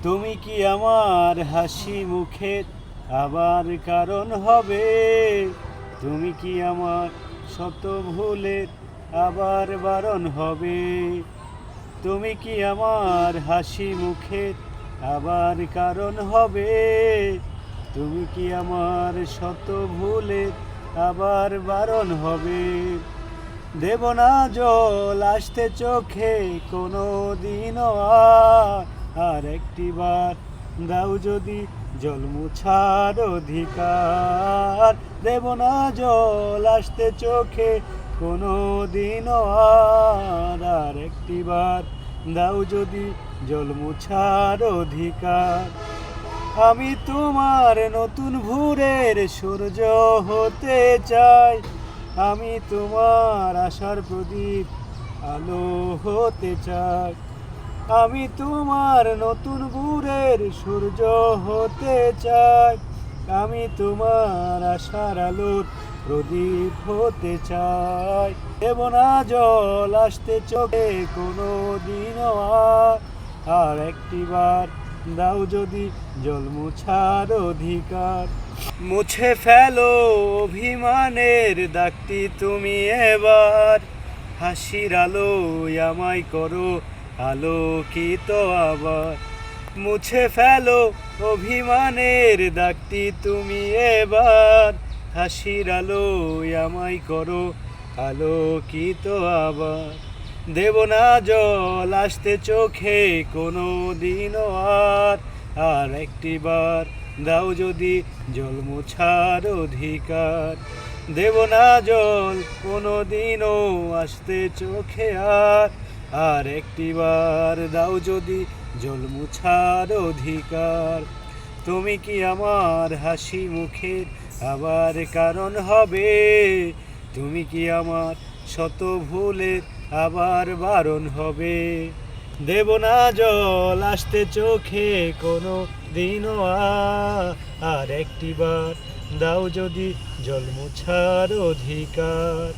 তুমি কি আমার হাসি মুখের আবার কারণ হবে? তুমি কি আমার শত ভুলের আবার বারণ হবে? তুমি কি আমার হাসি মুখের আবার কারণ হবে? তুমি কি আমার শত ভুলের আবার বারণ হবে? দেব না জল আসতে চোখে কোনো দিনও আর একটিবার দাও যদি জল মুছার অধিকার। দেব না জল আসতে চোখে কোনো দিনও আর একটিবার দাও যদি জল মুছার অধিকার। আমি তোমার নতুন ভোরের সূর্য হতে চাই, আমি তোমার আশার প্রদীপ আলো হতে চাই। আমি তোমার নতুন ভোরের সূর্য হতে চাই, আমি তোমার আশার আলোর প্রদীপ হতে চাই। দেব না জল আসতে চোখে কোনো দিনও আর একটিবার দাও যদি জল মুছার অধিকার। মুছে ফেলো অভিমানের দাগটি তুমি এবার, হাসির আলোয় আমায় করো আলোকিত আবার। মুছে ফেলো অভিমানের দাগটি তুমি এবার, হাসির আলোয় আমায় করো আলোকিত আবার। দেব না জল আসতে চোখে কোনো দিনও আর একটিবার দাও যদি জল মোছার অধিকার। দেব না জল কোনো দিনও আসতে চোখে আর একটিবার দাও যদি জল মোছার অধিকার। তুমি কি আমার হাসি মুখের আবার কারণ হবে? তুমি কি আমার শত ভুলের আবার বারণ হবে? দেব না জল আসতে চোখে কোনো দিনও আর একটিবার দাও যদি জল মোছার অধিকার।